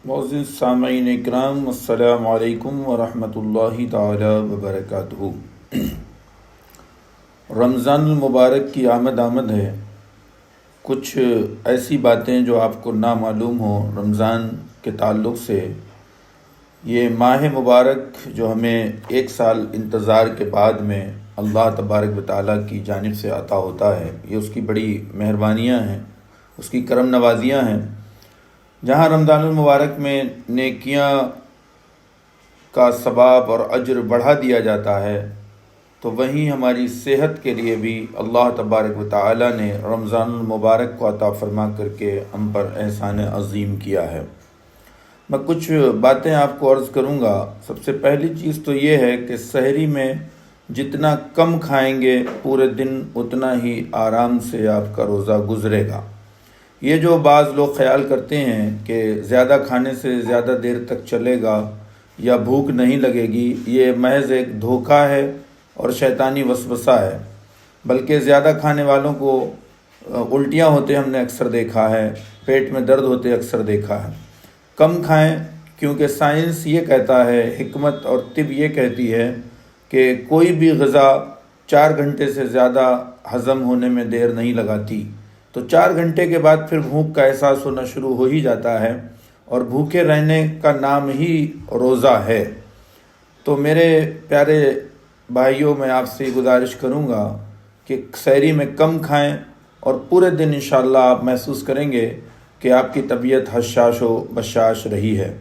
معزز سامعین اکرام، السلام علیکم ورحمۃ اللہ تعالی وبرکاتہ۔ رمضان المبارک کی آمد ہے۔ کچھ ایسی باتیں جو آپ کو نامعلوم ہوں رمضان کے تعلق سے۔ یہ ماہ مبارک جو ہمیں ایک سال انتظار کے بعد میں اللہ تبارک و تعالیٰ کی جانب سے عطا ہوتا ہے، یہ اس کی بڑی مہربانیاں ہیں، اس کی کرم نوازیاں ہیں۔ جہاں رمضان المبارک میں نیکیاں کا ثواب اور اجر بڑھا دیا جاتا ہے، تو وہیں ہماری صحت کے لیے بھی اللہ تبارک و تعالیٰ نے رمضان المبارک کو عطا فرما کر کے ہم پر احسان عظیم کیا ہے۔ میں کچھ باتیں آپ کو عرض کروں گا۔ سب سے پہلی چیز تو یہ ہے کہ سحری میں جتنا کم کھائیں گے پورے دن اتنا ہی آرام سے آپ کا روزہ گزرے گا۔ یہ جو بعض لوگ خیال کرتے ہیں کہ زیادہ کھانے سے زیادہ دیر تک چلے گا یا بھوک نہیں لگے گی، یہ محض ایک دھوکہ ہے اور شیطانی وسوسہ ہے۔ بلکہ زیادہ کھانے والوں کو الٹیاں ہوتے ہم نے اکثر دیکھا ہے، پیٹ میں درد ہوتے اکثر دیکھا ہے۔ کم کھائیں، کیونکہ سائنس یہ کہتا ہے، حکمت اور طب یہ کہتی ہے کہ کوئی بھی غذا 4 گھنٹے سے زیادہ ہضم ہونے میں دیر نہیں لگاتی۔ تو 4 گھنٹے کے بعد پھر بھوک کا احساس ہونا شروع ہو ہی جاتا ہے، اور بھوکے رہنے کا نام ہی روزہ ہے۔ تو میرے پیارے بھائیوں، میں آپ سے گزارش کروں گا کہ سحری میں کم کھائیں، اور پورے دن انشاءاللہ آپ محسوس کریں گے کہ آپ کی طبیعت حشاش و بشاش رہی ہے۔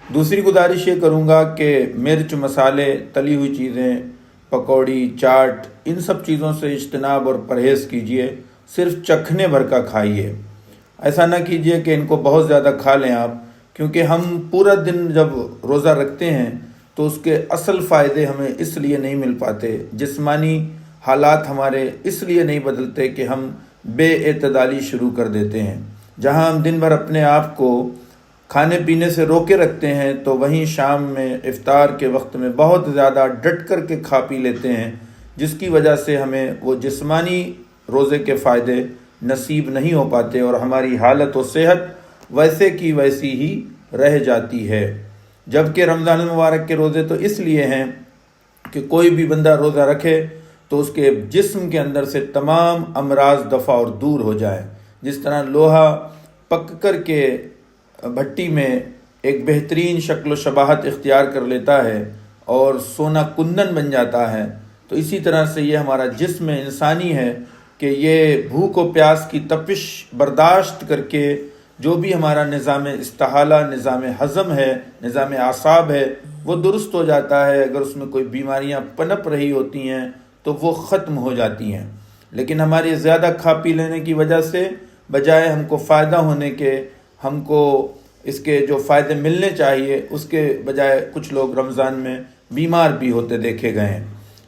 دوسری گزارش یہ کروں گا کہ مرچ، مسالے، تلی ہوئی چیزیں، پکوڑی، چاٹ، ان سب چیزوں سے اجتناب اور پرہیز کیجیے۔ صرف چکھنے بھر کا کھائیے۔ ایسا نہ کیجیے کہ ان کو بہت زیادہ کھا لیں آپ، کیونکہ ہم پورا دن جب روزہ رکھتے ہیں تو اس کے اصل فائدے ہمیں اس لیے نہیں مل پاتے، جسمانی حالات ہمارے اس لیے نہیں بدلتے کہ ہم بے اعتدالی شروع کر دیتے ہیں۔ جہاں ہم دن بھر اپنے آپ کو کھانے پینے سے روکے رکھتے ہیں، تو وہیں شام میں افطار کے وقت میں بہت زیادہ ڈٹ کر کے کھا پی لیتے ہیں، جس کی وجہ سے ہمیں وہ جسمانی روزے کے فائدے نصیب نہیں ہو پاتے، اور ہماری حالت و صحت ویسے کی ویسی ہی رہ جاتی ہے۔ جبکہ رمضان المبارک کے روزے تو اس لیے ہیں کہ کوئی بھی بندہ روزہ رکھے تو اس کے جسم کے اندر سے تمام امراض دفع اور دور ہو جائے۔ جس طرح لوہا پک کر کے بھٹی میں ایک بہترین شکل و شباہت اختیار کر لیتا ہے اور سونا کندن بن جاتا ہے، تو اسی طرح سے یہ ہمارا جسم انسانی ہے کہ یہ بھوک و پیاس کی تپش برداشت کر کے جو بھی ہمارا نظام استحالہ، نظام ہضم ہے، نظام اعصاب ہے، وہ درست ہو جاتا ہے۔ اگر اس میں کوئی بیماریاں پنپ رہی ہوتی ہیں تو وہ ختم ہو جاتی ہیں۔ لیکن ہماری زیادہ کھا پی لینے کی وجہ سے بجائے ہم کو فائدہ ہونے کے، ہم کو اس کے جو فائدے ملنے چاہیے، اس کے بجائے کچھ لوگ رمضان میں بیمار بھی ہوتے دیکھے گئے ہیں۔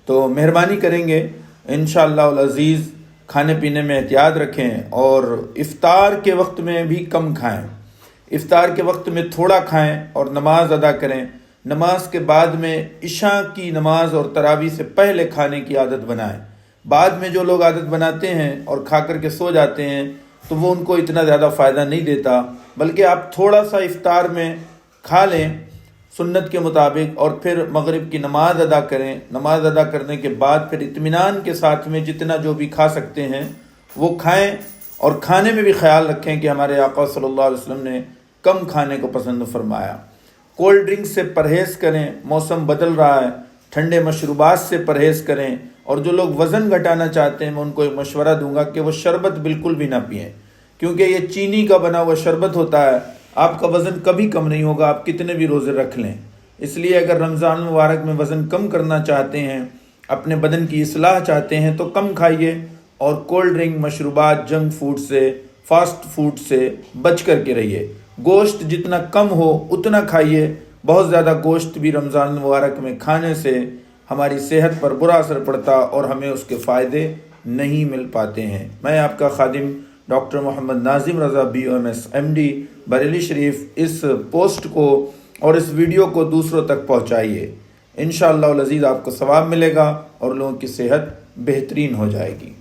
تو مہربانی کریں گے انشاءاللہ العزیز، کھانے پینے میں احتیاط رکھیں، اور افطار کے وقت میں بھی کم کھائیں۔ افطار کے وقت میں تھوڑا کھائیں اور نماز ادا کریں۔ نماز کے بعد میں عشاء کی نماز اور تراویح سے پہلے کھانے کی عادت بنائیں۔ بعد میں جو لوگ عادت بناتے ہیں اور کھا کر کے سو جاتے ہیں تو وہ ان کو اتنا زیادہ فائدہ نہیں دیتا، بلکہ آپ تھوڑا سا افطار میں کھا لیں سنت کے مطابق، اور پھر مغرب کی نماز ادا کریں۔ نماز ادا کرنے کے بعد پھر اطمینان کے ساتھ میں جتنا جو بھی کھا سکتے ہیں وہ کھائیں، اور کھانے میں بھی خیال رکھیں کہ ہمارے آقا صلی اللہ علیہ وسلم نے کم کھانے کو پسند فرمایا۔ کولڈ ڈرنک سے پرہیز کریں، موسم بدل رہا ہے، ٹھنڈے مشروبات سے پرہیز کریں، اور جو لوگ وزن گھٹانا چاہتے ہیں میں ان کو ایک مشورہ دوں گا کہ وہ شربت بالکل بھی نہ پئیں، کیونکہ یہ چینی کا بنا ہوا شربت ہوتا ہے۔ آپ کا وزن کبھی کم نہیں ہوگا، آپ کتنے بھی روزے رکھ لیں۔ اس لیے اگر رمضان المبارک میں وزن کم کرنا چاہتے ہیں، اپنے بدن کی اصلاح چاہتے ہیں، تو کم کھائیے، اور کولڈ ڈرنک، مشروبات، جنک فوڈ سے، فاسٹ فوڈ سے بچ کر کے رہیے۔ گوشت جتنا کم ہو اتنا کھائیے۔ بہت زیادہ گوشت بھی رمضان المبارک میں کھانے سے ہماری صحت پر برا اثر پڑتا اور ہمیں اس کے فائدے نہیں مل پاتے ہیں۔ میں آپ کا خادم ڈاکٹر محمد ناظم رضا BOMS MD بریلی شریف، اس پوسٹ کو اور اس ویڈیو کو دوسروں تک پہنچائیے۔ انشاءاللہ العزیز آپ کو ثواب ملے گا اور لوگوں کی صحت بہترین ہو جائے گی۔